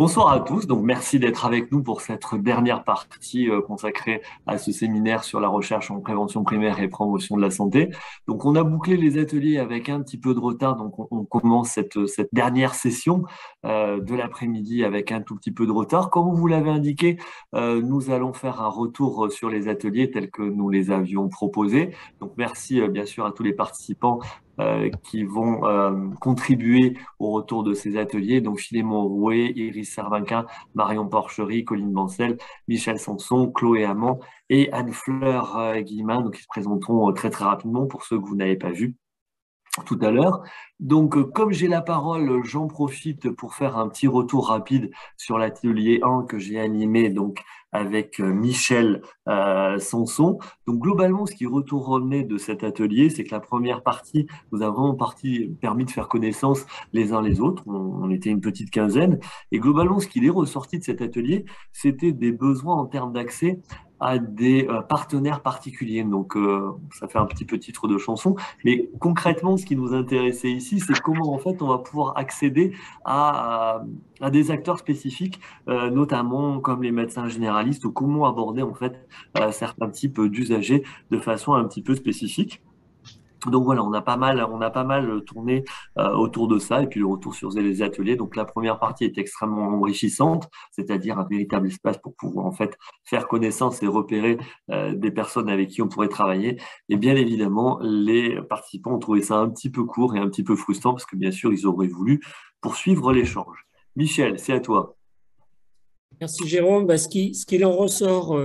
Bonsoir à tous, donc merci d'être avec nous pour cette dernière partie consacrée à ce séminaire sur la recherche en prévention primaire et promotion de la santé. Donc on a bouclé les ateliers avec un petit peu de retard, donc on commence cette dernière session de l'après-midi avec un tout petit peu de retard. Comme vous l'avez indiqué, nous allons faire un retour sur les ateliers tels que nous les avions proposés. Donc merci bien sûr à tous les participants qui vont contribuer au retour de ces ateliers. Donc Philémon Rouet, Iris Servinquin, Marion Porchery, Colline Bancel, Michel Sanson, Chloé Hamon et Anne-Fleur Guillemin, donc ils se présenteront très très rapidement pour ceux que vous n'avez pas vus tout à l'heure. Donc, comme j'ai la parole, j'en profite pour faire un petit retour rapide sur l'atelier 1 que j'ai animé donc avec Michel Sanson. Donc, globalement, ce qui retournait de cet atelier, c'est que la première partie nous a vraiment permis de faire connaissance les uns les autres. On était une petite quinzaine. Et globalement, ce qui est ressorti de cet atelier, c'était des besoins en termes d'accès à des partenaires particuliers. Donc, ça fait un petit peu titre de chanson. Mais concrètement, ce qui nous intéressait ici, c'est comment en fait on va pouvoir accéder à des acteurs spécifiques, notamment comme les médecins généralistes, ou comment aborder en fait certains types d'usagers de façon un petit peu spécifique. Donc voilà, on a pas mal tourné autour de ça et puis le retour sur les ateliers. Donc la première partie est extrêmement enrichissante, c'est-à-dire un véritable espace pour pouvoir en fait faire connaissance et repérer des personnes avec qui on pourrait travailler. Et bien évidemment, les participants ont trouvé ça un petit peu court et un petit peu frustrant parce que bien sûr, ils auraient voulu poursuivre l'échange. Michel, c'est à toi. Merci Jérôme. Ce qu'il en ressort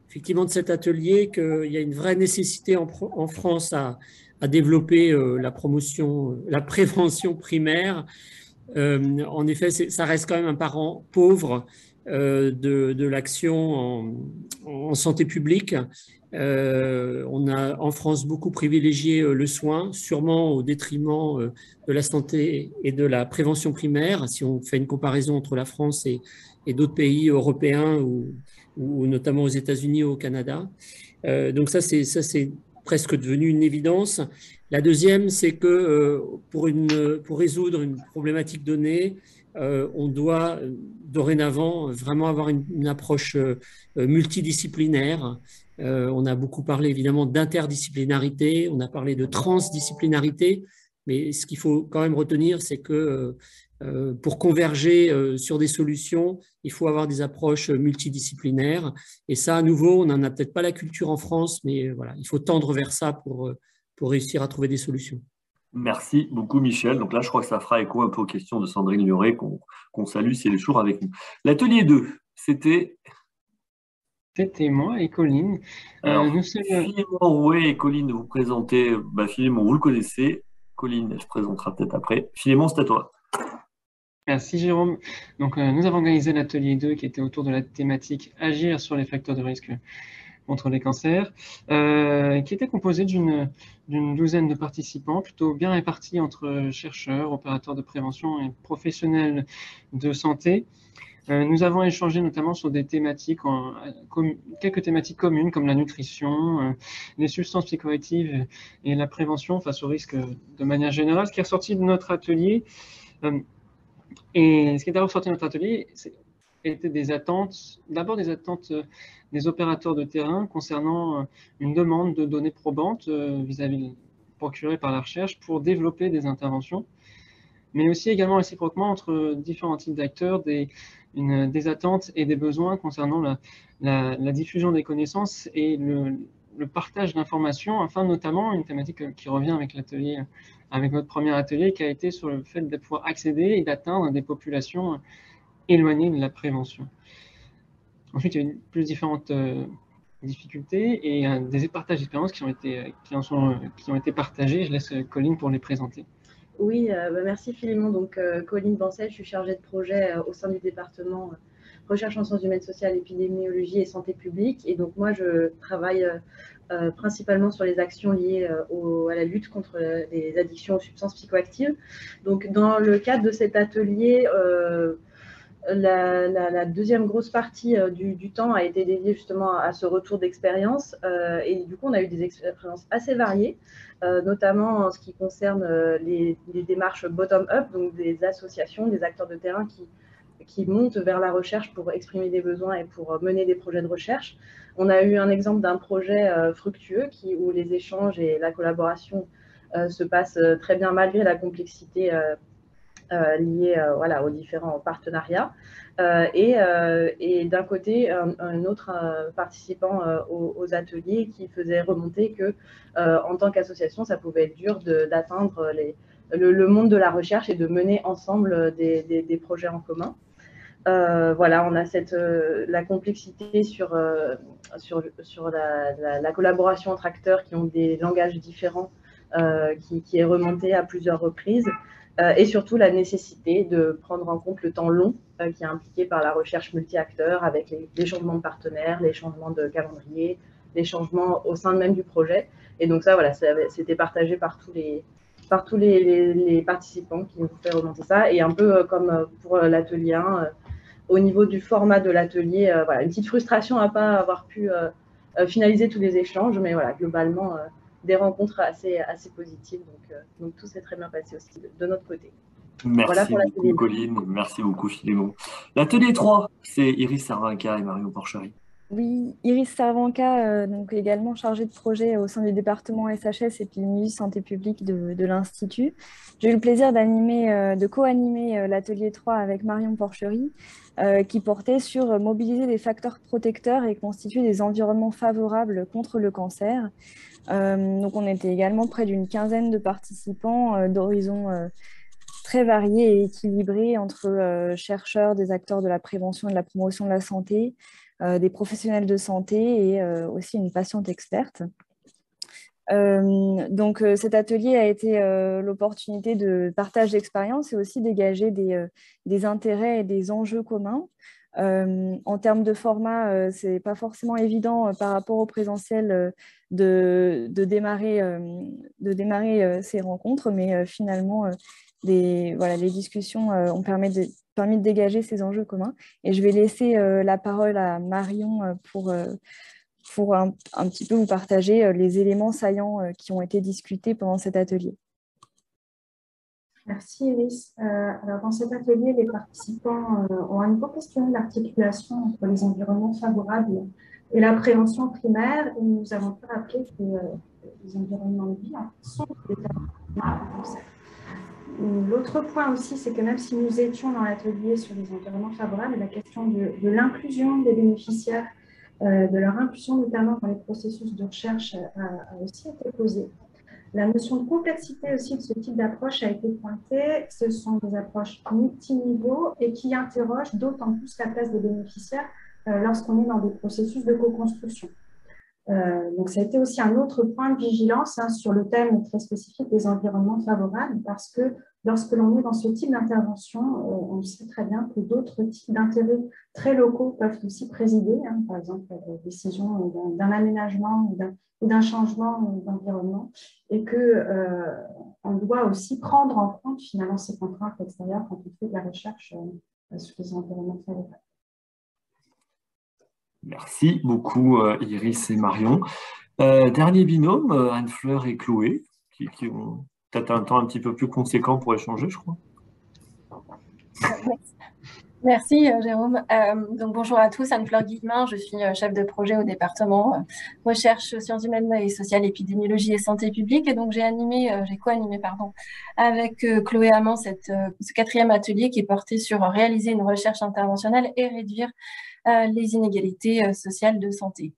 effectivement de cet atelier, qu'il y a une vraie nécessité en France à développer la promotion, la prévention primaire. En effet, ça reste quand même un parent pauvre de l'action en santé publique. On a en France beaucoup privilégié le soin, sûrement au détriment de la santé et de la prévention primaire. Si on fait une comparaison entre la France et d'autres pays européens ou notamment aux États-Unis ou au Canada. Donc ça, c'est presque devenu une évidence. La deuxième, c'est que pour résoudre une problématique donnée, on doit dorénavant vraiment avoir une approche multidisciplinaire. On a beaucoup parlé évidemment d'interdisciplinarité, on a parlé de transdisciplinarité, mais ce qu'il faut quand même retenir, c'est que pour converger sur des solutions, il faut avoir des approches multidisciplinaires. Et ça, à nouveau, on n'en a peut-être pas la culture en France, mais voilà, il faut tendre vers ça pour réussir à trouver des solutions. Merci beaucoup, Michel. Donc là, je crois que ça fera écho un peu aux questions de Sandrine Luret qu'on salue si elle est toujours avec nous. L'atelier 2, c'était C'était moi et Colline. alors Nous sommes... Philémon Rouet et Colline, vous présentez. Philémon, vous le connaissez. Colline, elle se présentera peut-être après. Philémon, c'est à toi. Merci Jérôme. Donc, nous avons organisé l'atelier 2 qui était autour de la thématique Agir sur les facteurs de risque contre les cancers, qui était composé d'une douzaine de participants, plutôt bien répartis entre chercheurs, opérateurs de prévention et professionnels de santé. Nous avons échangé notamment sur des thématiques, quelques thématiques communes comme la nutrition, les substances psychoactives et la prévention face aux risques de manière générale. Ce qui est ressorti de notre atelier, étaient des attentes, d'abord des attentes des opérateurs de terrain concernant une demande de données probantes vis-à-vis procurées par la recherche pour développer des interventions, mais aussi également réciproquement entre différents types d'acteurs, des attentes et des besoins concernant la diffusion des connaissances et le partage d'informations, afin notamment une thématique qui revient avec notre premier atelier, qui a été sur le fait de pouvoir accéder et d'atteindre des populations éloignées de la prévention. Ensuite, il y a eu plus différentes difficultés et des partages d'expériences qui ont été partagés. Je laisse Colline pour les présenter. Oui, merci Philémon. Donc, Colline Bancel, je suis chargée de projet au sein du département recherche en sciences humaines, sociales, épidémiologie et santé publique. Et donc, moi, je travaille principalement sur les actions liées à la lutte contre les addictions aux substances psychoactives. Donc, dans le cadre de cet atelier, la deuxième grosse partie du temps a été dédiée justement à ce retour d'expérience. Et du coup, on a eu des expériences assez variées, notamment en ce qui concerne les démarches bottom-up, donc des associations, des acteurs de terrain qui montent vers la recherche pour exprimer des besoins et pour mener des projets de recherche. On a eu un exemple d'un projet fructueux où les échanges et la collaboration se passent très bien malgré la complexité liée voilà, aux différents partenariats. Et d'un côté, un autre participant aux ateliers qui faisait remonter que, en tant qu'association, ça pouvait être dur d'atteindre le monde de la recherche et de mener ensemble des projets en commun. Voilà, on a la complexité sur la collaboration entre acteurs qui ont des langages différents qui est remontée à plusieurs reprises. Et surtout la nécessité de prendre en compte le temps long qui est impliqué par la recherche multi-acteurs avec les changements de partenaires, les changements de calendrier, les changements au sein même du projet. Et donc ça, voilà, c'était partagé par tous les participants qui nous fait remonter ça. Et un peu comme pour l'atelier 1, au niveau du format de l'atelier, voilà, une petite frustration à ne pas avoir pu finaliser tous les échanges, mais voilà, globalement, des rencontres assez positives. Donc tout s'est très bien passé aussi de notre côté. Merci voilà beaucoup, Colline. Merci beaucoup, Philémon. L'atelier 3, c'est Iris Servanca et Marion Porchery. Oui, Iris Servanca, donc également chargée de projet au sein du département SHS Épidémie Santé publique de l'Institut. J'ai eu le plaisir de co-animer l'atelier 3 avec Marion Porchery, qui portait sur mobiliser des facteurs protecteurs et constituer des environnements favorables contre le cancer. Donc on était également près d'une quinzaine de participants d'horizons très variés et équilibrés entre chercheurs, des acteurs de la prévention et de la promotion de la santé, des professionnels de santé et aussi une patiente experte. Donc cet atelier a été l'opportunité de partage d'expériences et aussi dégager des intérêts et des enjeux communs. En termes de format, ce n'est pas forcément évident par rapport au présentiel de démarrer ces rencontres, mais finalement, les discussions ont permis de dégager ces enjeux communs. Et je vais laisser la parole à Marion pour un petit peu vous partager les éléments saillants qui ont été discutés pendant cet atelier. Merci Iris. Alors dans cet atelier, les participants ont à nouveau questionné l'articulation entre les environnements favorables et la prévention primaire. Et nous avons pu rappeler que les environnements de vie sont des cancer. L'autre point aussi, c'est que même si nous étions dans l'atelier sur les environnements favorables, la question de l'inclusion des bénéficiaires, de leur inclusion notamment dans les processus de recherche a aussi été posée. La notion de complexité aussi de ce type d'approche a été pointée. Ce sont des approches multiniveaux et qui interrogent d'autant plus la place des bénéficiaires lorsqu'on est dans des processus de co-construction. Donc, ça a été aussi un autre point de vigilance sur le thème très spécifique des environnements favorables, parce que lorsque l'on est dans ce type d'intervention, on sait très bien que d'autres types d'intérêts très locaux peuvent aussi présider, par exemple la décision d'un aménagement ou d'un changement d'environnement, et qu'on doit aussi prendre en compte finalement ces contraintes extérieures quand on fait de la recherche sur les environnements favorables. Merci beaucoup Iris et Marion. Dernier binôme, Anne-Fleur et Chloé, qui ont peut-être un temps un petit peu plus conséquent pour échanger, je crois. Merci Jérôme. Donc bonjour à tous, Anne-Fleur Guillemin, je suis chef de projet au département recherche sciences humaines et sociales, épidémiologie et santé publique. Et donc j'ai co-animé avec Chloé Amand ce 4e atelier qui est porté sur réaliser une recherche interventionnelle et réduire les inégalités sociales de santé.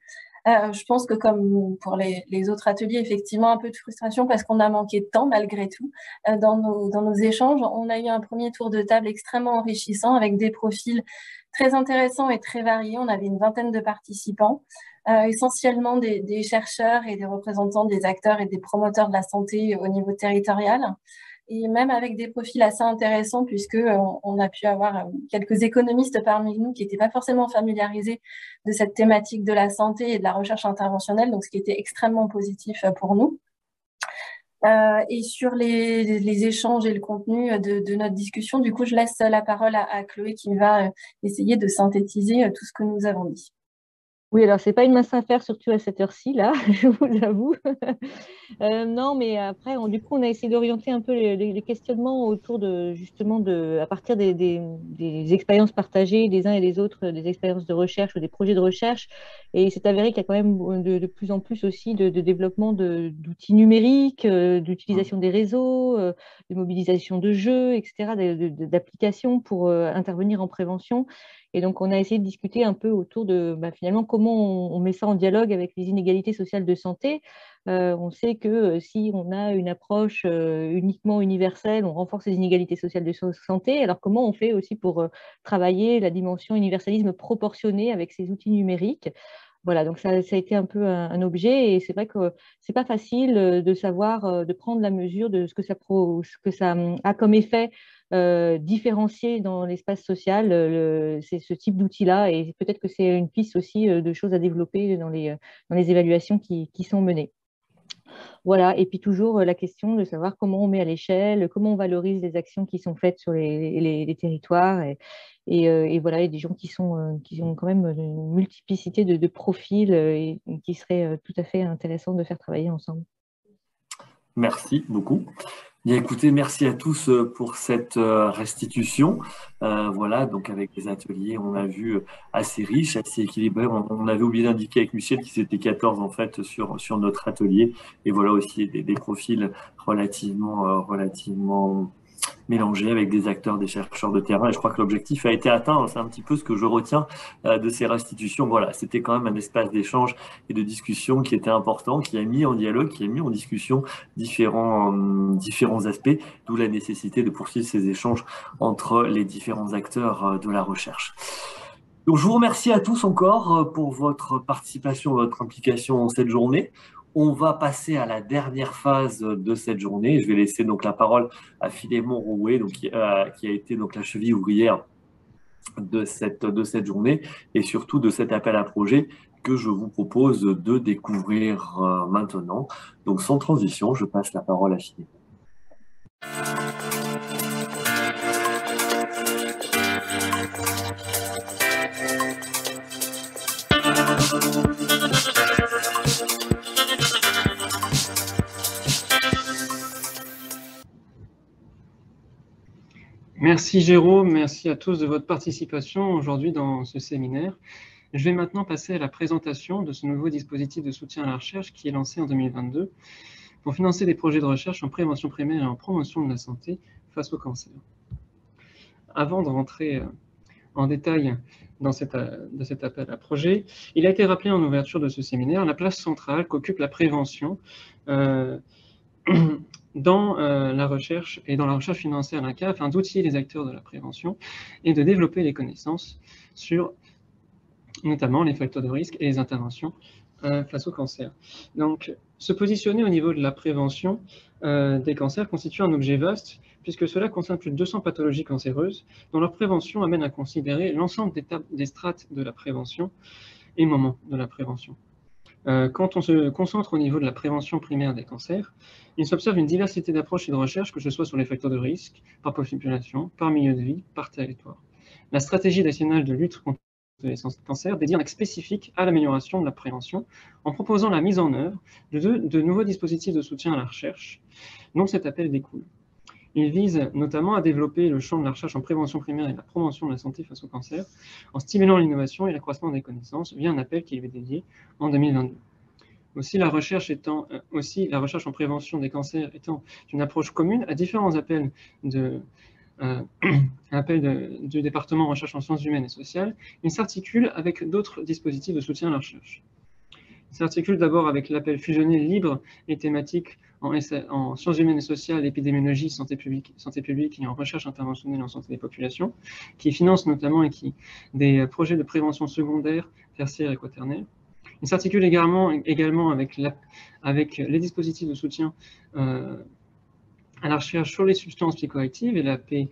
Je pense que comme pour les autres ateliers, effectivement, un peu de frustration parce qu'on a manqué de temps malgré tout dans nos échanges. On a eu un premier tour de table extrêmement enrichissant avec des profils très intéressants et très variés. On avait une vingtaine de participants, essentiellement des chercheurs et des représentants des acteurs et des promoteurs de la santé au niveau territorial. Et même avec des profils assez intéressants puisqu'on a pu avoir quelques économistes parmi nous qui n'étaient pas forcément familiarisés de cette thématique de la santé et de la recherche interventionnelle, donc ce qui était extrêmement positif pour nous. Et sur les échanges et le contenu de notre discussion, du coup, je laisse la parole à Chloé qui va essayer de synthétiser tout ce que nous avons dit. Oui, alors c'est pas une mince affaire, surtout à cette heure-ci, là, je vous avoue. Non, mais après, du coup, on a essayé d'orienter un peu les questionnements autour de, justement, à partir des expériences partagées des uns et des autres, des expériences de recherche ou des projets de recherche. Et il s'est avéré qu'il y a quand même de plus en plus aussi de développement d'outils numériques, d'utilisation des réseaux, de mobilisation de jeux, etc., d'applications pour intervenir en prévention. Et donc, on a essayé de discuter un peu autour de finalement comment on met ça en dialogue avec les inégalités sociales de santé. On sait que si on a une approche uniquement universelle, on renforce les inégalités sociales de santé. Alors, comment on fait aussi pour travailler la dimension universalisme proportionné avec ces outils numériques? Voilà, donc ça a été un peu un objet, et c'est vrai que c'est pas facile de savoir, de prendre la mesure de ce que ça a comme effet différencié dans l'espace social, c'est ce type d'outil-là, et peut-être que c'est une piste aussi de choses à développer dans les évaluations qui sont menées. Voilà, et puis toujours la question de savoir comment on met à l'échelle, comment on valorise les actions qui sont faites sur les territoires. Et voilà, il y a des gens qui ont quand même une multiplicité de profils et qui serait tout à fait intéressant de faire travailler ensemble. Merci beaucoup. Bien, écoutez, merci à tous pour cette restitution. Voilà, donc avec des ateliers, on a vu assez riches, assez équilibrés. On avait oublié d'indiquer avec Michel qu'ils étaient 14 en fait sur notre atelier. Et voilà aussi des profils relativement mélangés avec des acteurs, des chercheurs de terrain. Et je crois que l'objectif a été atteint. C'est un petit peu ce que je retiens de ces restitutions. Voilà, c'était quand même un espace d'échange et de discussion qui était important, qui a mis en dialogue, qui a mis en discussion différents aspects, d'où la nécessité de poursuivre ces échanges entre les différents acteurs de la recherche. Donc, je vous remercie à tous encore pour votre participation, votre implication dans cette journée. On va passer à la dernière phase de cette journée. Je vais laisser donc la parole à Philémon Rouet, donc, qui a été donc la cheville ouvrière de cette journée et surtout de cet appel à projet que je vous propose de découvrir maintenant. Donc sans transition, je passe la parole à Philémon. Merci Jérôme, merci à tous de votre participation aujourd'hui dans ce séminaire. Je vais maintenant passer à la présentation de ce nouveau dispositif de soutien à la recherche qui est lancé en 2022 pour financer des projets de recherche en prévention primaire et en promotion de la santé face au cancer. Avant de rentrer en détail de cet appel à projet, il a été rappelé en ouverture de ce séminaire la place centrale qu'occupe la prévention dans la recherche et dans la recherche financée à l'INCa afin d'outiller les acteurs de la prévention et de développer les connaissances sur notamment les facteurs de risque et les interventions face au cancer. Donc, se positionner au niveau de la prévention des cancers constitue un objet vaste puisque cela concerne plus de 200 pathologies cancéreuses dont leur prévention amène à considérer l'ensemble des strates de la prévention et moments de la prévention. Quand on se concentre au niveau de la prévention primaire des cancers, il s'observe une diversité d'approches et de recherches, que ce soit sur les facteurs de risque, par population, par milieu de vie, par territoire. La stratégie nationale de lutte contre les cancers dédie un axe spécifique à l'amélioration de la prévention en proposant la mise en œuvre de nouveaux dispositifs de soutien à la recherche dont cet appel découle. Il vise notamment à développer le champ de la recherche en prévention primaire et la promotion de la santé face au cancer, en stimulant l'innovation et l'accroissement des connaissances via un appel qui lui est dédié en 2022. Aussi, la recherche en prévention des cancers étant une approche commune à différents appels du département recherche en sciences humaines et sociales, il s'articule avec d'autres dispositifs de soutien à la recherche. Il s'articule d'abord avec l'appel fusionné libre et thématique en sciences humaines et sociales, épidémiologie, santé publique et en recherche interventionnelle en santé des populations, qui finance notamment des projets de prévention secondaire, tertiaire et quaternaire. Il s'articule également avec les dispositifs de soutien à la recherche sur les substances psychoactives et l'aspect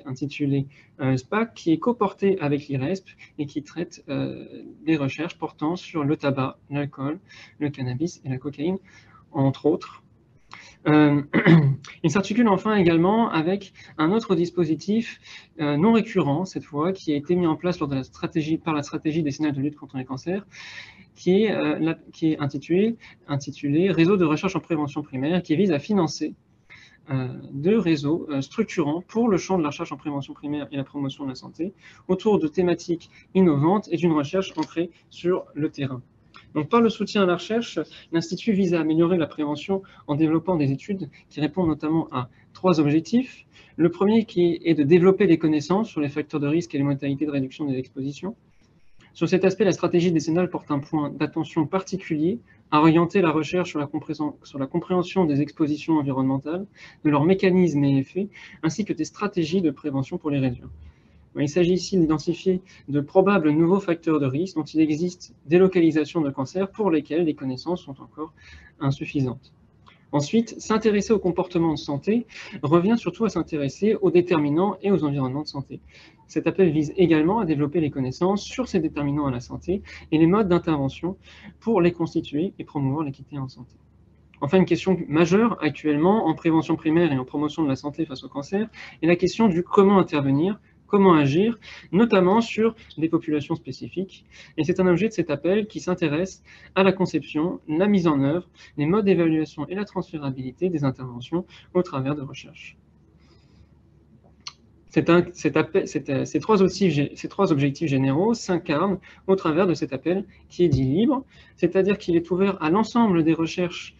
intitulé SPAC, qui est coporté avec l'IRESP et qui traite des recherches portant sur le tabac, l'alcool, le cannabis et la cocaïne, entre autres. Il s'articule enfin également avec un autre dispositif non récurrent, cette fois, qui a été mis en place lors de par la stratégie décennale de lutte contre les cancers, qui est intitulé Réseau de recherche en prévention primaire, qui vise à financer de réseaux structurants pour le champ de la recherche en prévention primaire et la promotion de la santé, autour de thématiques innovantes et d'une recherche ancrée sur le terrain. Donc, par le soutien à la recherche, l'Institut vise à améliorer la prévention en développant des études qui répondent notamment à 3 objectifs. Le premier qui est de développer des connaissances sur les facteurs de risque et les modalités de réduction des expositions. Sur cet aspect, la stratégie décennale porte un point d'attention particulier à orienter la recherche sur la compréhension des expositions environnementales, de leurs mécanismes et effets, ainsi que des stratégies de prévention pour les réduire. Il s'agit ici d'identifier de probables nouveaux facteurs de risque dont il existe des localisations de cancer pour lesquelles les connaissances sont encore insuffisantes. Ensuite, s'intéresser au comportement de santé revient surtout à s'intéresser aux déterminants et aux environnements de santé. Cet appel vise également à développer les connaissances sur ces déterminants à la santé et les modes d'intervention pour les constituer et promouvoir l'équité en santé. Enfin, une question majeure actuellement en prévention primaire et en promotion de la santé face au cancer est la question du comment intervenir, comment agir, notamment sur des populations spécifiques. Et c'est un objet de cet appel qui s'intéresse à la conception, la mise en œuvre, les modes d'évaluation et la transférabilité des interventions au travers de recherches. Ces 3 objectifs généraux s'incarnent au travers de cet appel qui est dit libre, c'est-à-dire qu'il est ouvert à l'ensemble des recherches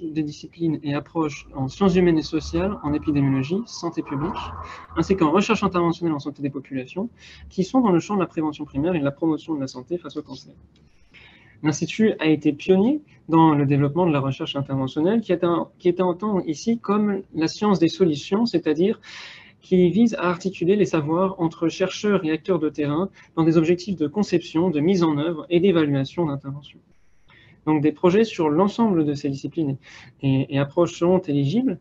des disciplines et approches en sciences humaines et sociales, en épidémiologie, santé publique, ainsi qu'en recherche interventionnelle en santé des populations, qui sont dans le champ de la prévention primaire et de la promotion de la santé face au cancer. L'Institut a été pionnier dans le développement de la recherche interventionnelle, qui est à entendre ici comme la science des solutions, c'est-à-dire qui vise à articuler les savoirs entre chercheurs et acteurs de terrain dans des objectifs de conception, de mise en œuvre et d'évaluation d'intervention. Donc des projets sur l'ensemble de ces disciplines et approches seront éligibles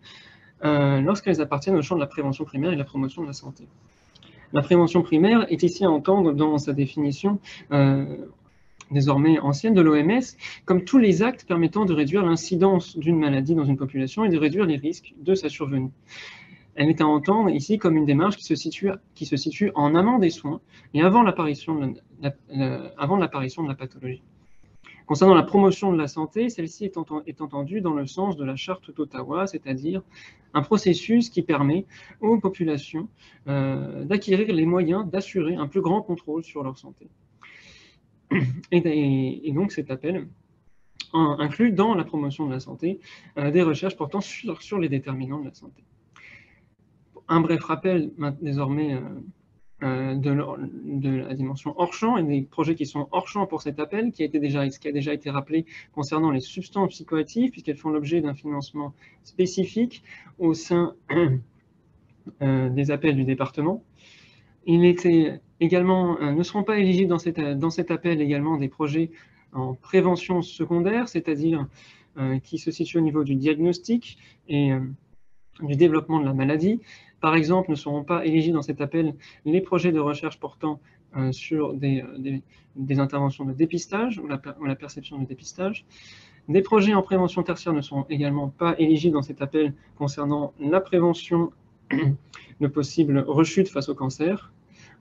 lorsqu'elles appartiennent au champ de la prévention primaire et de la promotion de la santé. La prévention primaire est ici à entendre dans sa définition désormais ancienne de l'OMS comme tous les actes permettant de réduire l'incidence d'une maladie dans une population et de réduire les risques de sa survenue. Elle est à entendre ici comme une démarche qui se situe en amont des soins et avant l'apparition de la pathologie. Concernant la promotion de la santé, celle-ci est entendue dans le sens de la charte d'Ottawa, c'est-à-dire un processus qui permet aux populations d'acquérir les moyens d'assurer un plus grand contrôle sur leur santé. Et donc cet appel inclut dans la promotion de la santé des recherches portant sur les déterminants de la santé. Un bref rappel désormais de la dimension hors champ et des projets qui sont hors champ pour cet appel, qui a déjà été rappelé concernant les substances psychoactives, puisqu'elles font l'objet d'un financement spécifique au sein des appels du département. Il était également, ne seront pas éligibles dans cet appel également des projets en prévention secondaire, c'est-à-dire qui se situent au niveau du diagnostic et du développement de la maladie. Par exemple, ne seront pas éligibles dans cet appel les projets de recherche portant sur des interventions de dépistage ou la perception du dépistage. Des projets en prévention tertiaire ne seront également pas éligibles dans cet appel concernant la prévention de possibles rechutes face au cancer.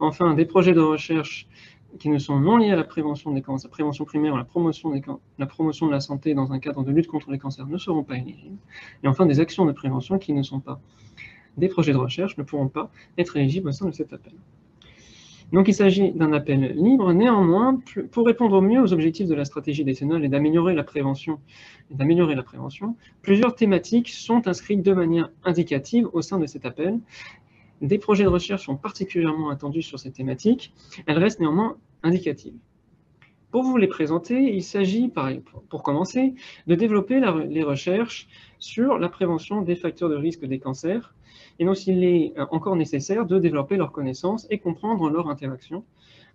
Enfin, des projets de recherche qui ne sont non liés à la prévention des cancers, la prévention primaire ou la promotion de la santé dans un cadre de lutte contre les cancers ne seront pas éligibles. Et enfin, des actions de prévention qui ne sont pas des projets de recherche ne pourront pas être éligibles au sein de cet appel. Donc il s'agit d'un appel libre, néanmoins, pour répondre au mieux aux objectifs de la stratégie décennale et d'améliorer la prévention, plusieurs thématiques sont inscrites de manière indicative au sein de cet appel. Des projets de recherche sont particulièrement attendus sur ces thématiques, elles restent néanmoins indicatives. Pour vous les présenter, il s'agit, pour commencer, de développer les recherches sur la prévention des facteurs de risque des cancers, et donc il est encore nécessaire de développer leurs connaissances et comprendre leur interaction,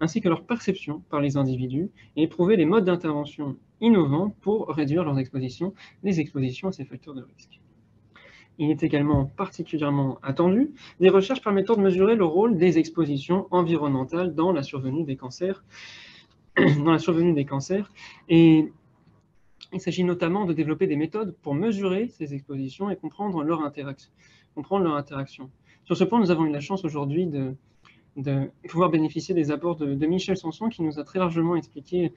ainsi que leur perception par les individus, et éprouver les modes d'intervention innovants pour réduire les expositions à ces facteurs de risque. Il est également particulièrement attendu des recherches permettant de mesurer le rôle des expositions environnementales dans la survenue des cancers, et Il s'agit notamment de développer des méthodes pour mesurer ces expositions et comprendre leur interaction. Sur ce point, nous avons eu la chance aujourd'hui de pouvoir bénéficier des apports de Michel Sanson, qui nous a très largement expliqué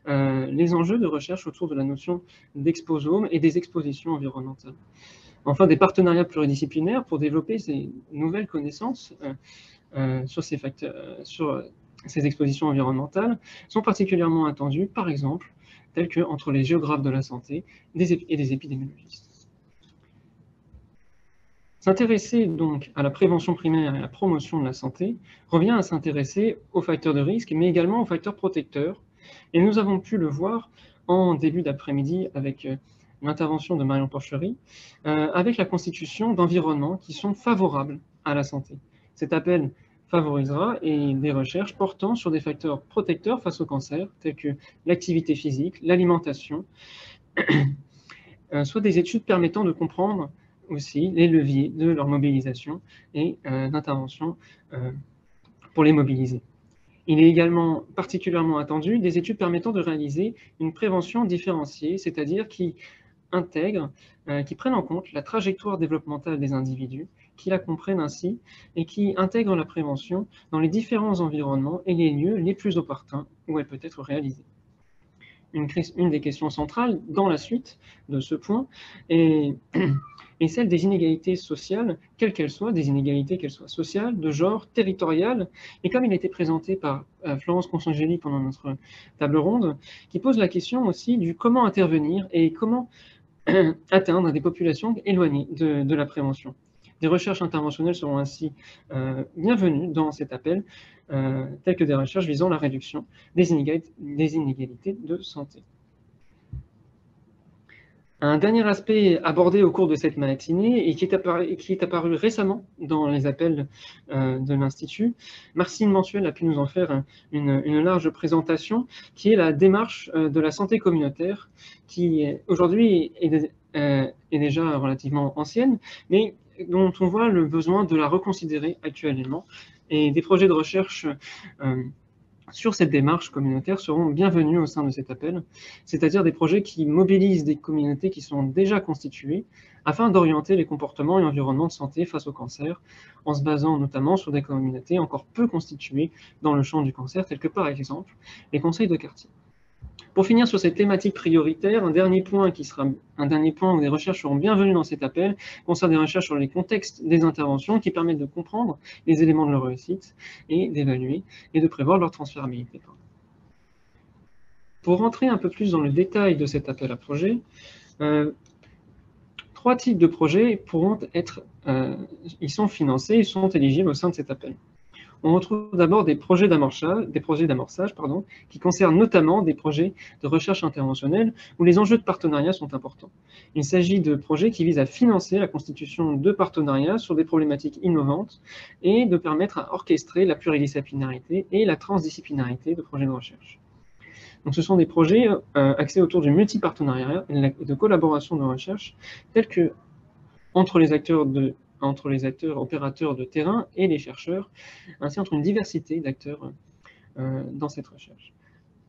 les enjeux de recherche autour de la notion d'exposome et des expositions environnementales. Enfin, des partenariats pluridisciplinaires pour développer ces nouvelles connaissances sur ces facteurs, sur ces expositions environnementales sont particulièrement attendus, par exemple, tels que entre les géographes de la santé et des épidémiologistes. S'intéresser donc à la prévention primaire et à la promotion de la santé revient à s'intéresser aux facteurs de risque, mais également aux facteurs protecteurs. Et nous avons pu le voir en début d'après-midi avec l'intervention de Marion Porchery, avec la constitution d'environnements qui sont favorables à la santé. Cet appel favorisera des recherches portant sur des facteurs protecteurs face au cancer, tels que l'activité physique, l'alimentation, soit des études permettant de comprendre aussi les leviers de leur mobilisation et d'intervention pour les mobiliser. Il est également particulièrement attendu des études permettant de réaliser une prévention différenciée, c'est-à-dire qui prennent en compte la trajectoire développementale des individus, qui la comprennent ainsi et qui intègrent la prévention dans les différents environnements et les lieux les plus opportuns où elle peut être réalisée. Une des questions centrales dans la suite de ce point est celle des inégalités sociales, quelles qu'elles soient, des inégalités qu'elles soient sociales, de genre, territoriales, et comme il a été présenté par Florence Consangeli pendant notre table ronde, qui pose la question aussi du comment intervenir et comment atteindre des populations éloignées de la prévention. Des recherches interventionnelles seront ainsi bienvenues dans cet appel, telles que des recherches visant la réduction des inégalités de santé. Un dernier aspect abordé au cours de cette matinée et qui est apparu récemment dans les appels de l'Institut, Marcine Mensuel a pu nous en faire une large présentation, qui est la démarche de la santé communautaire, qui aujourd'hui est déjà relativement ancienne, mais dont on voit le besoin de la reconsidérer actuellement. Et des projets de recherche sur cette démarche communautaire seront bienvenus au sein de cet appel, c'est-à-dire des projets qui mobilisent des communautés qui sont déjà constituées afin d'orienter les comportements et environnements de santé face au cancer, en se basant notamment sur des communautés encore peu constituées dans le champ du cancer, telles que par exemple les conseils de quartier. Pour finir sur cette thématique prioritaire, un dernier point où des recherches seront bienvenues dans cet appel concerne des recherches sur les contextes des interventions qui permettent de comprendre les éléments de leur réussite et d'évaluer et de prévoir leur transférabilité. Pour rentrer un peu plus dans le détail de cet appel à projet, 3 types de projets pourront être, ils sont financés, ils sont éligibles au sein de cet appel. On retrouve d'abord des projets d'amorçage, qui concernent notamment des projets de recherche interventionnelle où les enjeux de partenariat sont importants. Il s'agit de projets qui visent à financer la constitution de partenariats sur des problématiques innovantes et de permettre à orchestrer la pluridisciplinarité et la transdisciplinarité de projets de recherche. Donc, ce sont des projets axés autour du multipartenariat et de collaboration de recherche, tels que entre les acteurs opérateurs de terrain et les chercheurs, ainsi entre une diversité d'acteurs dans cette recherche.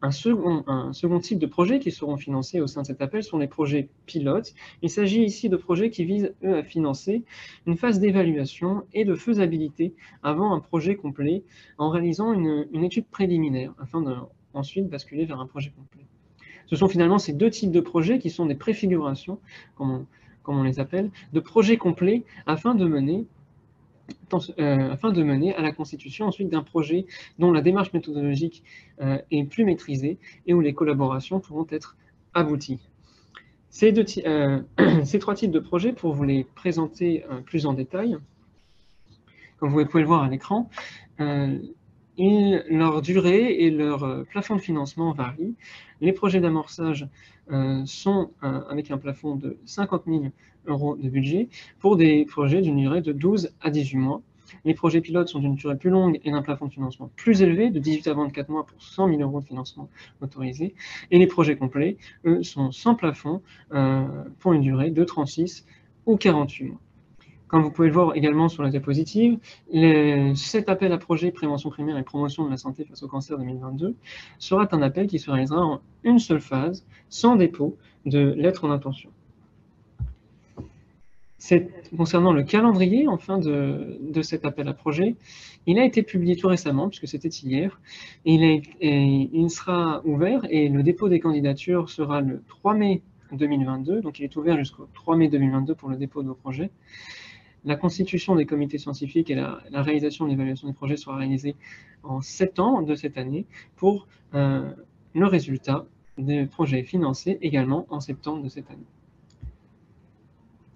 Un second type de projets qui seront financés au sein de cet appel sont les projets pilotes. Il s'agit ici de projets qui visent, eux, à financer une phase d'évaluation et de faisabilité avant un projet complet, en réalisant une étude préliminaire, afin d'ensuite basculer vers un projet complet. Ce sont finalement ces 2 types de projets qui sont des préfigurations, comme on les appelle, de projets complets afin de mener à la constitution ensuite d'un projet dont la démarche méthodologique est plus maîtrisée et où les collaborations pourront être abouties. Ces 3 types de projets, pour vous les présenter plus en détail, comme vous pouvez le voir à l'écran, leur durée et leur plafond de financement varient. Les projets d'amorçage sont avec un plafond de 50 000 € de budget pour des projets d'une durée de 12 à 18 mois. Les projets pilotes sont d'une durée plus longue et d'un plafond de financement plus élevé, de 18 à 24 mois pour 100 000 € de financement autorisé. Et les projets complets, eux, sont sans plafond pour une durée de 36 ou 48 mois. Comme vous pouvez le voir également sur la diapositive, cet appel à projet prévention primaire et promotion de la santé face au cancer 2022 sera un appel qui se réalisera en une seule phase, sans dépôt de lettre d'intention. Concernant le calendrier enfin de cet appel à projet, il a été publié tout récemment, puisque c'était hier, et il sera ouvert et le dépôt des candidatures sera le 3 mai 2022, donc il est ouvert jusqu'au 3 mai 2022 pour le dépôt de vos projets. La constitution des comités scientifiques et la réalisation de l'évaluation des projets sera réalisée en septembre de cette année pour le résultat des projets financés également en septembre de cette année.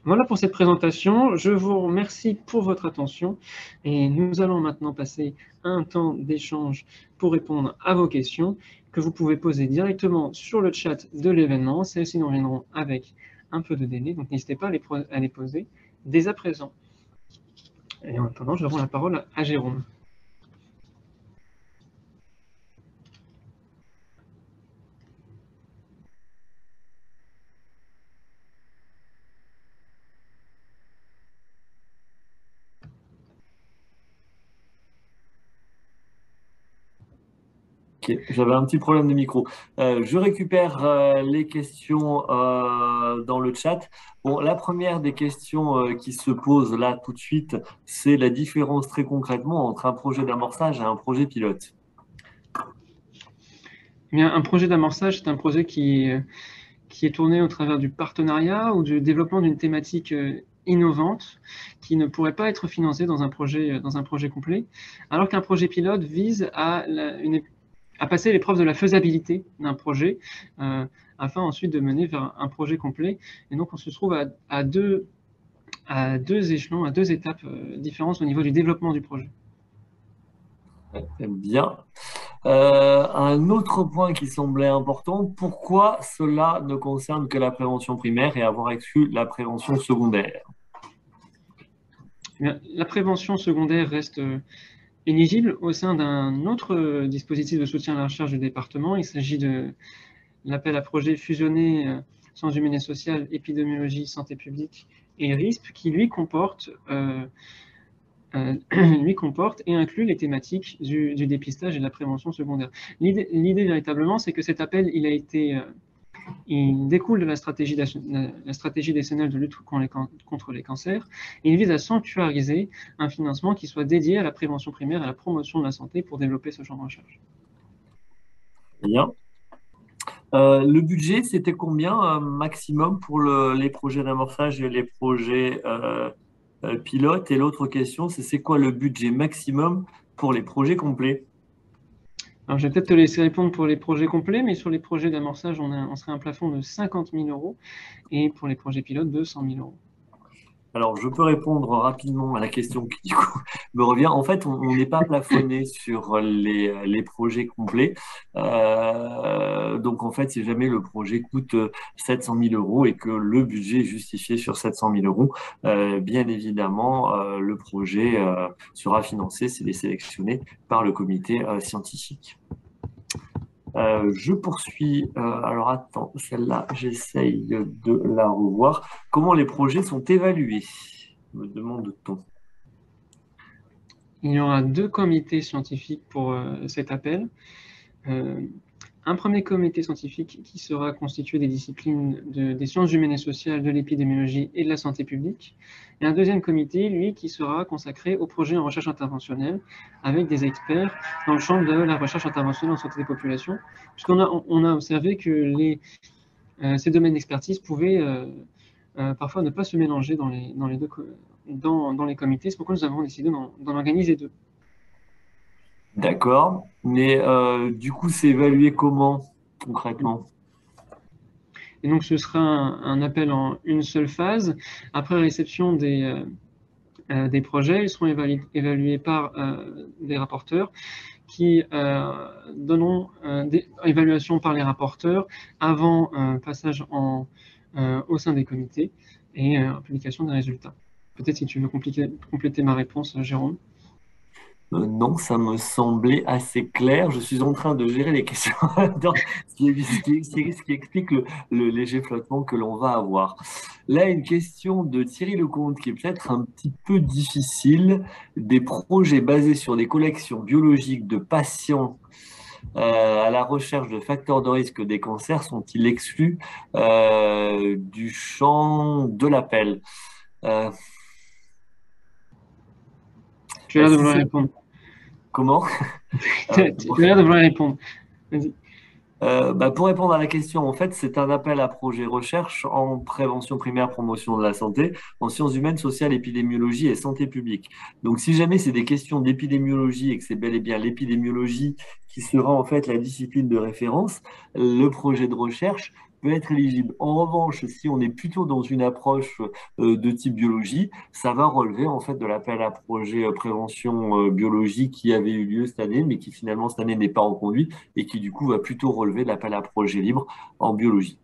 Voilà pour cette présentation. Je vous remercie pour votre attention et nous allons maintenant passer à un temps d'échange pour répondre à vos questions que vous pouvez poser directement sur le chat de l'événement. Celles-ci nous reviendront avec un peu de délai, donc n'hésitez pas à les poser dès à présent. Et en attendant, je rends la parole à Jérôme. Ok, j'avais un petit problème de micro. Je récupère les questions dans le chat. Bon, la première des questions qui se pose là tout de suite, c'est la différence très concrètement entre un projet d'amorçage et un projet pilote. Eh bien, un projet d'amorçage, c'est un projet qui est tourné au travers du partenariat ou du développement d'une thématique innovante qui ne pourrait pas être financée dans un projet complet, alors qu'un projet pilote vise à passer l'épreuve de la faisabilité d'un projet afin ensuite de mener vers un projet complet. Et donc, on se trouve à deux échelons, à deux étapes différentes au niveau du développement du projet. Bien. Un autre point qui semblait important, pourquoi cela ne concerne que la prévention primaire et avoir exclu la prévention secondaire? Bien, la prévention secondaire reste éligible au sein d'un autre dispositif de soutien à la recherche du département. Il s'agit de l'appel à projet fusionné sciences humaines et sociales, épidémiologie, santé publique et RISP, qui lui comporte et inclut les thématiques du dépistage et de la prévention secondaire. L'idée véritablement, c'est que cet appel, il découle de la stratégie décennale de lutte contre les cancers, et il vise à sanctuariser un financement qui soit dédié à la prévention primaire et à la promotion de la santé pour développer ce genre de recherche. Bien. Le budget, c'était combien maximum pour les projets d'amorçage et les projets pilotes? Et l'autre question, c'est quoi le budget maximum pour les projets complets? Alors, je vais peut-être te laisser répondre pour les projets complets, mais sur les projets d'amorçage, on serait un plafond de 50 000 € et pour les projets pilotes, de 100 000 €. Alors, je peux répondre rapidement à la question qui, du coup, me revient. En fait, on n'est pas plafonné sur les projets complets. Donc, en fait, si jamais le projet coûte 700 000 € et que le budget est justifié sur 700 000 €, bien évidemment, le projet sera financé s'il est sélectionné par le comité scientifique. Je poursuis. Alors attends, celle-là, j'essaye de la revoir. Comment les projets sont évalués, me demande-t-on. Il y aura deux comités scientifiques pour cet appel. Un premier comité scientifique qui sera constitué des disciplines des sciences humaines et sociales, de l'épidémiologie et de la santé publique. Et un deuxième comité, lui, qui sera consacré au projet en recherche interventionnelle avec des experts dans le champ de la recherche interventionnelle en santé des populations, puisqu'on a observé que ces domaines d'expertise pouvaient parfois ne pas se mélanger dans les comités. C'est pourquoi nous avons décidé d'en organiser deux. D'accord, mais du coup, c'est évalué comment concrètement? Et donc, ce sera un appel en une seule phase. Après réception des projets, ils seront évalués par des rapporteurs qui donneront des évaluations par les rapporteurs avant passage au sein des comités et publication des résultats. Peut-être si tu veux compléter ma réponse, Jérôme. Non, ça me semblait assez clair. Je suis en train de gérer les questions, ce qui explique le léger flottement que l'on va avoir. Là, une question de Thierry Lecomte qui est peut-être un petit peu difficile. Des projets basés sur des collections biologiques de patients à la recherche de facteurs de risque des cancers sont-ils exclus du champ de l'appel? Tu as l'air de vouloir répondre. Comment? Tu as l'air de vouloir répondre. Vas-y. Pour répondre à la question, en fait, c'est un appel à projet recherche en prévention primaire, promotion de la santé, en sciences humaines, sociales, épidémiologie et santé publique. Donc, si jamais c'est des questions d'épidémiologie et que c'est bel et bien l'épidémiologie qui sera en fait la discipline de référence, le projet de recherche peut être éligible. En revanche, si on est plutôt dans une approche de type biologie, ça va relever en fait de l'appel à projet prévention biologie qui avait eu lieu cette année, mais qui finalement cette année n'est pas reconduit et qui du coup va plutôt relever de l'appel à projet libre en biologie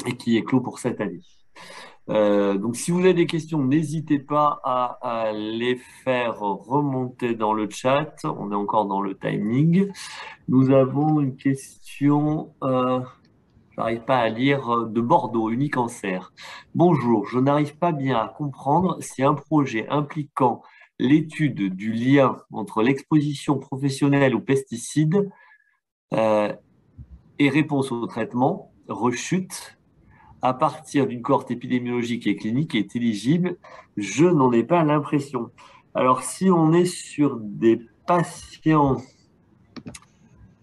et qui est clos pour cette année. Donc, si vous avez des questions, n'hésitez pas à les faire remonter dans le chat. On est encore dans le timing. Nous avons une question... je n'arrive pas à lire, de Bordeaux, Unicancer. Bonjour, je n'arrive pas bien à comprendre si un projet impliquant l'étude du lien entre l'exposition professionnelle aux pesticides et réponse au traitement, rechute, à partir d'une cohorte épidémiologique et clinique est éligible. Je n'en ai pas l'impression. Alors, si on est sur des patients...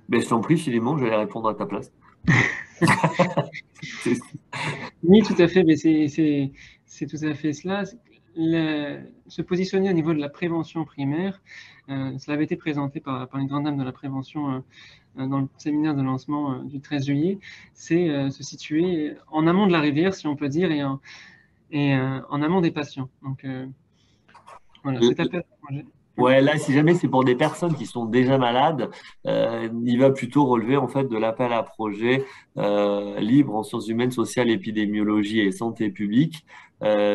je t'en prie, Philémon, je vais répondre à ta place. Oui, tout à fait, mais c'est tout à fait cela. Se positionner au niveau de la prévention primaire, cela avait été présenté par une grande dame de la prévention dans le séminaire de lancement du 13 juillet, c'est se situer en amont de la rivière, si on peut dire, et en amont des patients. Donc, voilà, cet appel à projet. Ouais, là, si jamais c'est pour des personnes qui sont déjà malades, il va plutôt relever en fait de l'appel à projet libre en sciences humaines, sociales, épidémiologie et santé publique.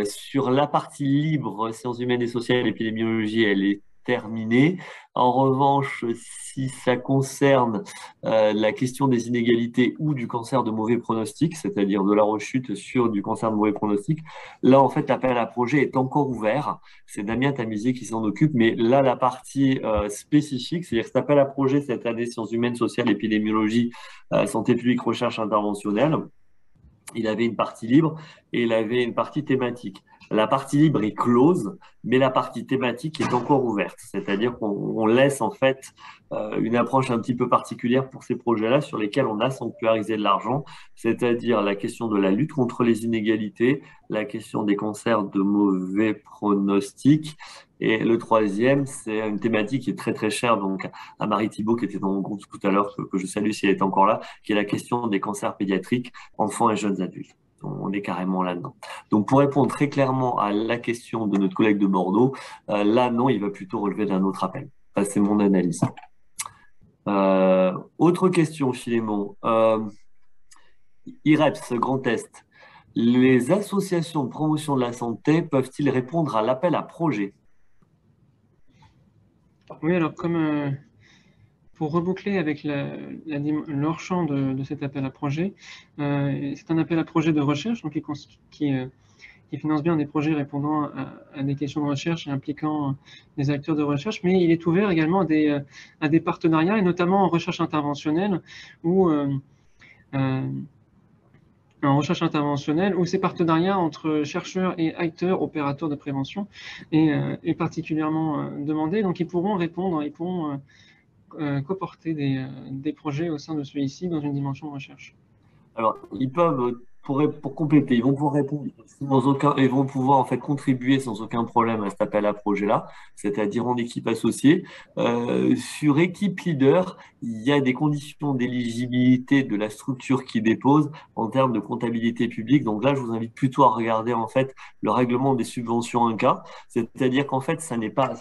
Sur la partie libre, sciences humaines et sociales, épidémiologie, elle est terminée. En revanche, si ça concerne la question des inégalités ou du cancer de mauvais pronostic, c'est-à-dire de la rechute sur du cancer de mauvais pronostic, là, en fait, l'appel à projet est encore ouvert. C'est Damien Tamizier qui s'en occupe, mais là, la partie spécifique, c'est-à-dire que cet appel à projet cette année, sciences humaines, sociales, épidémiologie, santé publique, recherche interventionnelle, il avait une partie libre et il avait une partie thématique. La partie libre est close, mais la partie thématique est encore ouverte. C'est-à-dire qu'on laisse en fait une approche un petit peu particulière pour ces projets-là sur lesquels on a sanctuarisé de l'argent, c'est-à-dire la question de la lutte contre les inégalités, la question des cancers de mauvais pronostics. Et le troisième, c'est une thématique qui est très très chère donc à Marie Thibault qui était dans mon groupe tout à l'heure, que je salue si elle est encore là, qui est la question des cancers pédiatriques, enfants et jeunes adultes. On est carrément là-dedans. Donc, pour répondre très clairement à la question de notre collègue de Bordeaux, là, non, il va plutôt relever d'un autre appel. Ça, c'est mon analyse. Autre question, Philémon. IREPS, Grand Est. Les associations de promotion de la santé peuvent-ils répondre à l'appel à projet? Oui, alors comme pour reboucler avec leur champ de cet appel à projet, c'est un appel à projet de recherche donc qui finance bien des projets répondant à des questions de recherche et impliquant des acteurs de recherche, mais il est ouvert également à des partenariats, et notamment en recherche interventionnelle, où ces partenariats entre chercheurs et acteurs opérateurs de prévention est particulièrement demandé. Donc ils pourront coporter des projets au sein de celui-ci dans une dimension de recherche. Alors, ils peuvent, pour compléter, ils vont pouvoir répondre ils vont pouvoir en fait contribuer sans aucun problème à cet appel à projet-là, c'est-à-dire en équipe associée. Sur équipe leader, il y a des conditions d'éligibilité de la structure qui dépose en termes de comptabilité publique. Donc là, je vous invite plutôt à regarder en fait le règlement des subventions 1K, c'est-à-dire qu'en fait, ça n'est pas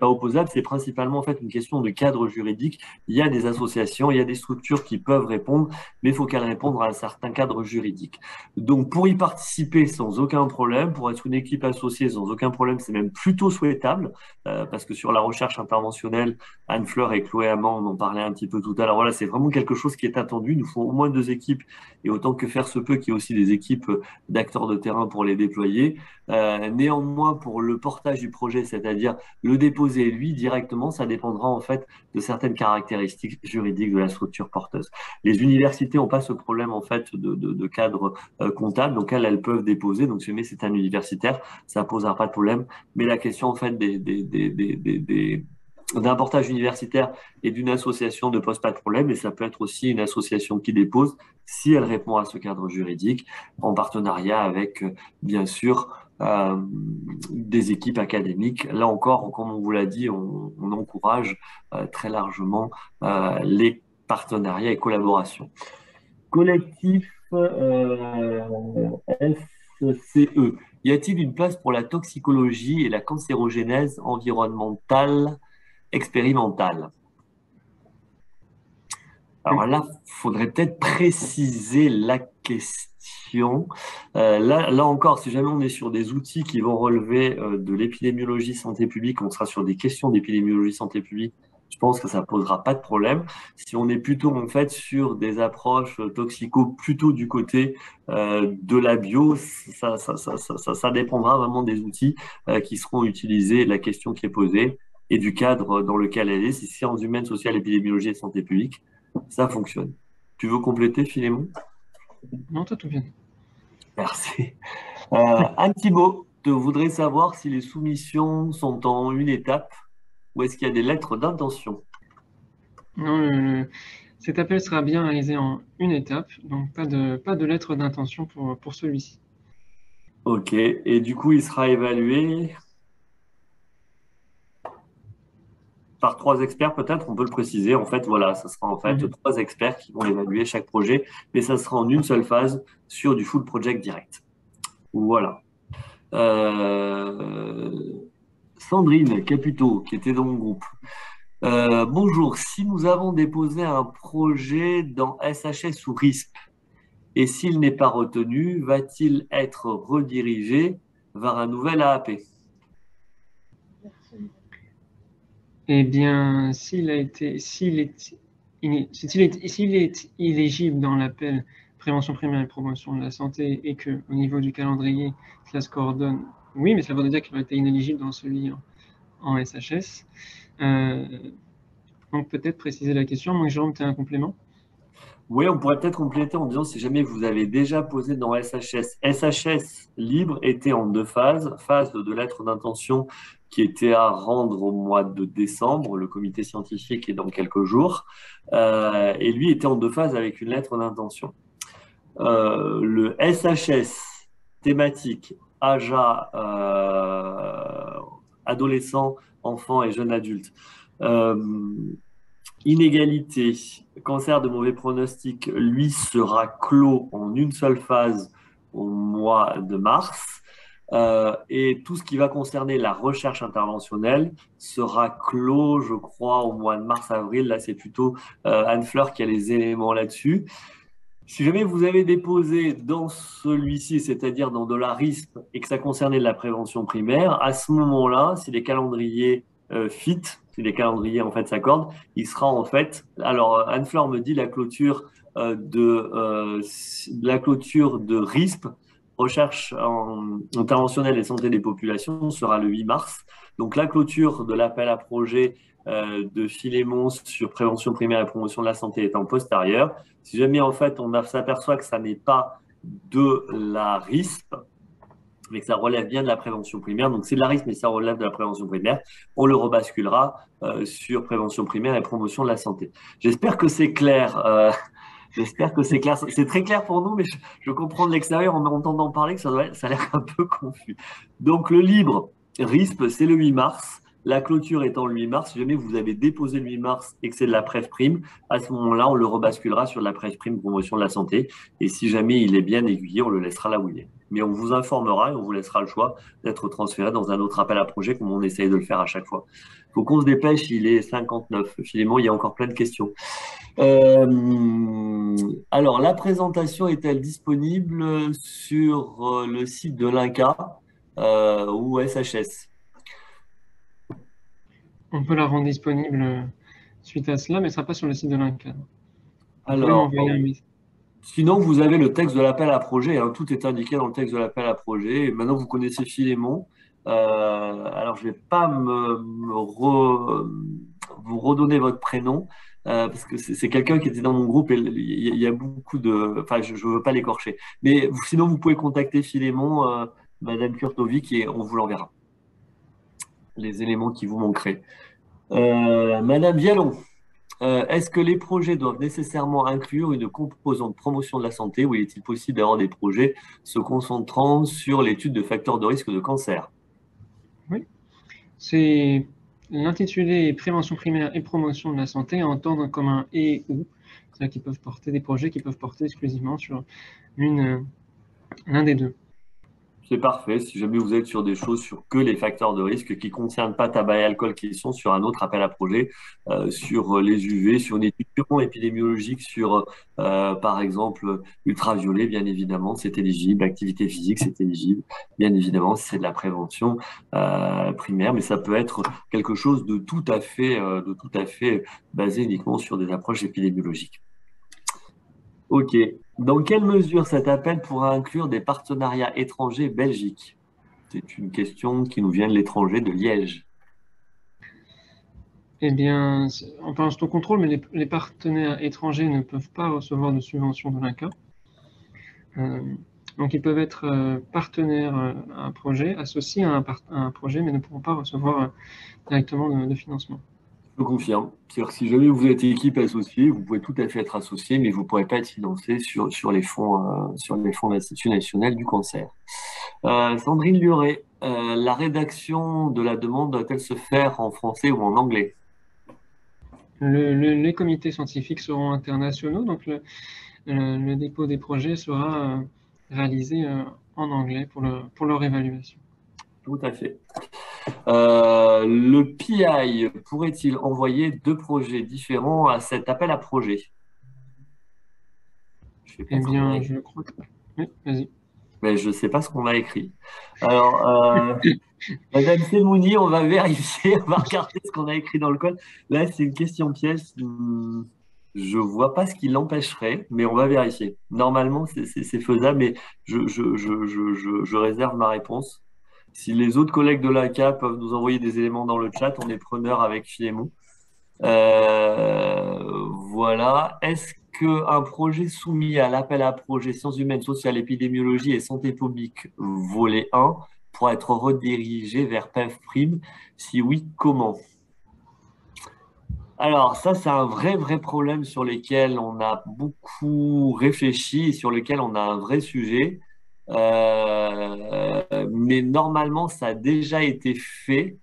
opposable. C'est principalement en fait une question de cadre juridique. Il y a des associations, il y a des structures qui peuvent répondre, mais il faut qu'elles répondent à un certain cadre cadre juridique. Donc, pour y participer sans aucun problème, pour être une équipe associée sans aucun problème, c'est même plutôt souhaitable, parce que sur la recherche interventionnelle, Anne-Fleur et Chloé Amand en ont parlé un petit peu tout à l'heure. Voilà, c'est vraiment quelque chose qui est attendu. Il nous faut au moins 2 équipes, et autant que faire se peut qu'il y ait aussi des équipes d'acteurs de terrain pour les déployer. Néanmoins, pour le portage du projet, c'est-à-dire le déposer lui directement, ça dépendra en fait de certaines caractéristiques juridiques de la structure porteuse. Les universités n'ont pas ce problème en fait de cadre comptable, donc elles peuvent déposer. Donc si jamais c'est un universitaire, ça posera pas de problème. Mais la question en fait d'un portage universitaire et d'une association ne pose pas de problème, et ça peut être aussi une association qui dépose si elle répond à ce cadre juridique, en partenariat avec, bien sûr, des équipes académiques. Là encore, comme on vous l'a dit, on encourage très largement les partenariats et collaborations. Collectif SCE. Y a-t-il une place pour la toxicologie et la cancérogénèse environnementale expérimentale? Alors là, faudrait peut-être préciser la question. Là encore, si jamais on est sur des outils qui vont relever de l'épidémiologie santé publique, on sera sur des questions d'épidémiologie santé publique, je pense que ça posera pas de problème. Si on est plutôt en fait sur des approches toxico, plutôt du côté de la bio, ça dépendra vraiment des outils qui seront utilisés, de la question qui est posée et du cadre dans lequel elle est. Si c'est sciences humaines, sociales, épidémiologie et santé publique, ça fonctionne. Tu veux compléter, Philémon? Non, toi, tout bien. Merci. Anne Thibault, je voudrais savoir si les soumissions sont en une étape ou est-ce qu'il y a des lettres d'intention? Non, cet appel sera bien réalisé en une étape, donc pas de lettre d'intention pour celui-ci. Ok, et du coup, il sera évalué par 3 experts, peut-être, on peut le préciser. En fait, voilà, ça sera en fait 3 experts qui vont évaluer chaque projet, mais ça sera en une seule phase sur du full project direct. Voilà. Sandrine Caputo, qui était dans mon groupe. Bonjour, si nous avons déposé un projet dans SHS ou RISP, et s'il n'est pas retenu, va-t-il être redirigé vers un nouvel AAP? Eh bien, s'il est éligible dans l'appel prévention primaire et promotion de la santé et que au niveau du calendrier, cela se coordonne, oui, mais ça veut dire qu'il aurait été inéligible dans celui en SHS. Donc peut-être préciser la question. Moi, Jérôme, tu as un complément? Oui, on pourrait peut-être compléter en disant si jamais vous avez déjà posé dans SHS. SHS libre était en 2 phases. Phase de lettre d'intention qui était à rendre au mois de décembre. Le comité scientifique est dans quelques jours. Et lui était en 2 phases avec une lettre d'intention. Le SHS thématique AJA, adolescents, enfants et jeunes adultes. Inégalité, cancer de mauvais pronostic, lui sera clos en une seule phase au mois de mars. Et tout ce qui va concerner la recherche interventionnelle sera clos, je crois, au mois de mars-avril. Là, c'est plutôt Anne-Fleur qui a les éléments là-dessus. Si jamais vous avez déposé dans celui-ci, c'est-à-dire dans de la RISP, et que ça concernait de la prévention primaire, à ce moment-là, si les calendriers fit, si les calendriers en fait s'accordent, il sera en fait. Alors Anne-Fleur me dit la clôture de RISP, recherche interventionnelle et santé des populations, sera le 8 mars. Donc la clôture de l'appel à projet de Philémon sur prévention primaire et promotion de la santé étant postérieure. Si jamais en fait on s'aperçoit que ça n'est pas de la RISP, mais que ça relève bien de la prévention primaire, donc c'est de la RISP mais ça relève de la prévention primaire, on le rebasculera sur prévention primaire et promotion de la santé. J'espère que c'est clair. J'espère que c'est clair. C'est très clair pour nous, mais je comprends de l'extérieur en m'entendant parler que ça a l'air un peu confus. Donc le libre RISP, c'est le 8 mars. La clôture étant le 8 mars, si jamais vous avez déposé le 8 mars et que c'est de la PrEF prime, à ce moment-là, on le rebasculera sur la PrEF prime promotion de la santé. Et si jamais il est bien aiguillé, on le laissera là où il est. Mais on vous informera et on vous laissera le choix d'être transféré dans un autre appel à projet comme on essaye de le faire à chaque fois. Il faut qu'on se dépêche, il est 59. Finalement, il y a encore plein de questions. Alors, la présentation est-elle disponible sur le site de l'INCa ou SHS? On peut la rendre disponible suite à cela, mais ce ne sera pas sur le site de l'INCa. Vous pouvez Alors, m'envoyer un message. sinon, vous avez le texte de l'appel à projet, hein, tout est indiqué dans le texte de l'appel à projet. Et maintenant, vous connaissez Philémon. Alors, je ne vais pas vous redonner votre prénom, parce que c'est quelqu'un qui était dans mon groupe et il y a beaucoup de... Enfin, je ne veux pas l'écorcher. Mais sinon, vous pouvez contacter Philémon, Madame Kurtovic, et on vous l'enverra. Les éléments qui vous manqueraient. Madame Vialon. Est-ce que les projets doivent nécessairement inclure une composante promotion de la santé ou est-il possible d'avoir des projets se concentrant sur l'étude de facteurs de risque de cancer? Oui, c'est l'intitulé prévention primaire et promotion de la santé à entendre comme un et ou. C'est-à-dire qu'ils peuvent porter des projets qui peuvent porter exclusivement sur l'un des deux. C'est parfait. Si jamais vous êtes sur des choses sur que les facteurs de risque qui ne concernent pas tabac et alcool, qui sont sur un autre appel à projet, sur les UV, sur une étude purement épidémiologique, sur par exemple ultraviolet, bien évidemment, c'est éligible. Activité physique, c'est éligible. Bien évidemment, c'est de la prévention primaire, mais ça peut être quelque chose de tout à fait basé uniquement sur des approches épidémiologiques. Ok. Dans quelle mesure cet appel pourra inclure des partenariats étrangers Belgique? C'est une question qui nous vient de l'étranger, de Liège. Eh bien, on peut rester au contrôle, mais les partenaires étrangers ne peuvent pas recevoir de subvention de l'INCa. Donc, ils peuvent être partenaires à un projet, associés à un projet, mais ne pourront pas recevoir directement de financement. Je confirme. C'est-à-dire que si jamais vous êtes équipe associée, vous pouvez tout à fait être associé, mais vous ne pourrez pas être financé sur les fonds de l'Institut national du cancer. Sandrine Luret, la rédaction de la demande doit-elle se faire en français ou en anglais? Les comités scientifiques seront internationaux, donc le dépôt des projets sera réalisé en anglais pour leur évaluation. Tout à fait. Le PI pourrait-il envoyer 2 projets différents à cet appel à projet? Eh bien, je crois que... Oui, vas-y. Mais je ne sais pas ce qu'on a écrit. Alors, Madame Semouni, on va vérifier, on va regarder ce qu'on a écrit dans le code. Là, c'est une question piège. Je ne vois pas ce qui l'empêcherait, mais on va vérifier. Normalement, c'est faisable, mais je réserve ma réponse. Si les autres collègues de l'ACA peuvent nous envoyer des éléments dans le chat, on est preneur avec Philémon. Voilà. Est-ce qu'un projet soumis à l'appel à projet sciences humaines, sociales, épidémiologie et santé publique, volet 1, pourra être redirigé vers PEV Prime? Si oui, comment? Alors, ça, c'est un vrai problème sur lequel on a beaucoup réfléchi et sur lequel on a un vrai sujet. Mais normalement, ça a déjà été fait.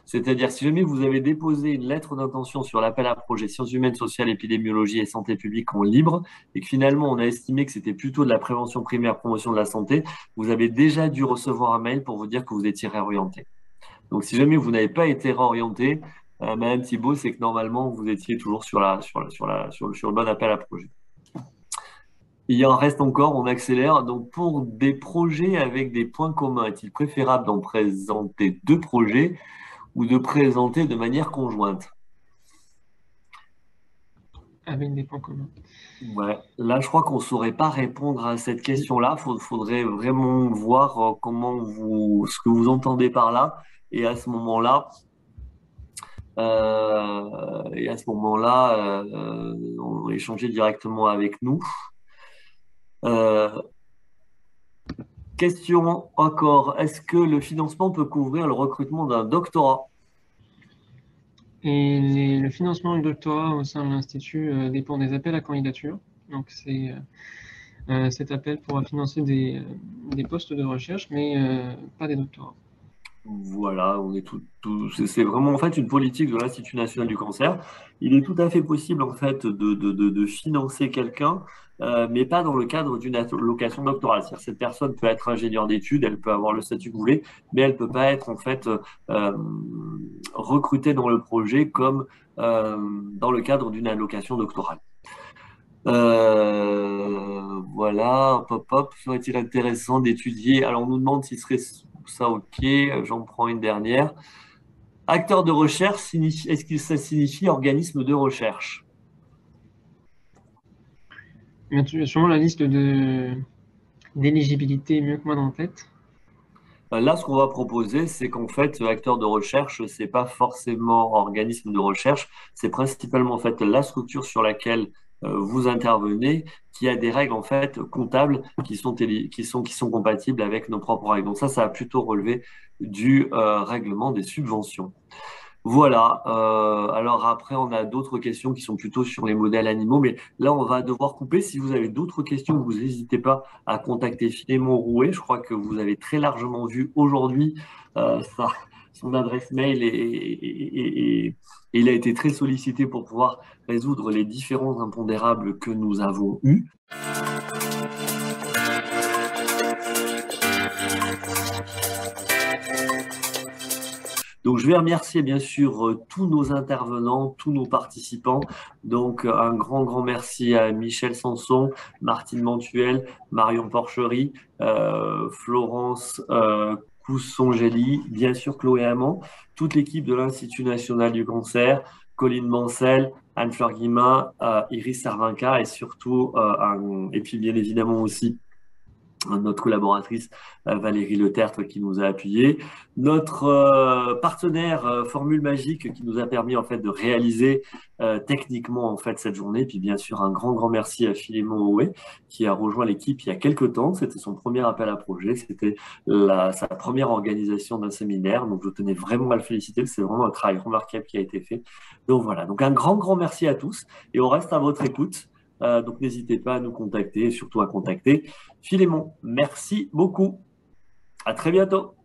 C'est-à-dire, si jamais vous avez déposé une lettre d'intention sur l'appel à projet sciences humaines, sociales, épidémiologie et santé publique en libre, et que finalement, on a estimé que c'était plutôt de la prévention primaire, promotion de la santé, vous avez déjà dû recevoir un mail pour vous dire que vous étiez réorienté. Donc, si jamais vous n'avez pas été réorienté, Madame Thibault, c'est que normalement, vous étiez toujours sur le bon appel à projet. Il en reste encore, on accélère. Donc, pour des projets avec des points communs, est-il préférable d'en présenter 2 projets ou de présenter de manière conjointe? Avec des points communs. Ouais. Là, je crois qu'on ne saurait pas répondre à cette question-là. Faudrait vraiment voir ce que vous entendez par là. Et à ce moment-là, on échanger directement avec nous. Question encore, est-ce que le financement peut couvrir le recrutement d'un doctorat? Et le financement du doctorat au sein de l'Institut dépend des appels à candidature. Donc, cet appel pourra financer des postes de recherche, mais pas des doctorats. Voilà, c'est vraiment en fait une politique de l'Institut national du cancer. Il est tout à fait possible en fait de financer quelqu'un, mais pas dans le cadre d'une allocation doctorale. C'est-à-dire cette personne peut être ingénieure d'études, elle peut avoir le statut que vous voulez, mais elle peut pas être en fait recrutée dans le projet comme dans le cadre d'une allocation doctorale. voilà, hop, serait-il intéressant d'étudier? Alors, on nous demande si serait ça OK. J'en prends une dernière. Acteur de recherche, est-ce que ça signifie organisme de recherche? Tu as sûrement la liste d'éligibilité mieux que moi dans la tête. Là, ce qu'on va proposer, c'est qu'en fait, acteur de recherche, c'est pas forcément organisme de recherche, c'est principalement en fait la structure sur laquelle vous intervenez, qui a des règles en fait comptables qui sont compatibles avec nos propres règles. Donc ça va plutôt relever du règlement des subventions. Voilà. Alors après, on a d'autres questions qui sont plutôt sur les modèles animaux, mais là, on va devoir couper. Si vous avez d'autres questions, vous n'hésitez pas à contacter Philémon Rouet. Je crois que vous avez très largement vu aujourd'hui son adresse mail et il a été très sollicité pour pouvoir résoudre les différents impondérables que nous avons eus. Donc, je vais remercier bien sûr tous nos intervenants, tous nos participants. Donc, un grand merci à Michel Sanson, Martine Mantuel, Marion Porchery, Florence Coussongeli, bien sûr Chloé Hamon, toute l'équipe de l'Institut national du cancer, Colline Mancel, Anne-Fleur Guillemin, Iris Servinca et surtout, et puis bien évidemment aussi, notre collaboratrice Valérie Letertre qui nous a appuyés, notre partenaire Formule Magique qui nous a permis en fait de réaliser techniquement en fait cette journée, puis bien sûr un grand merci à Philémon Rouet qui a rejoint l'équipe il y a quelques temps. C'était son premier appel à projet, c'était sa première organisation d'un séminaire, donc je tenais vraiment à le féliciter, c'est vraiment un travail remarquable qui a été fait. Donc voilà, donc un grand merci à tous et on reste à votre écoute. Donc n'hésitez pas à nous contacter et surtout à contacter Philémon. Merci beaucoup. À très bientôt.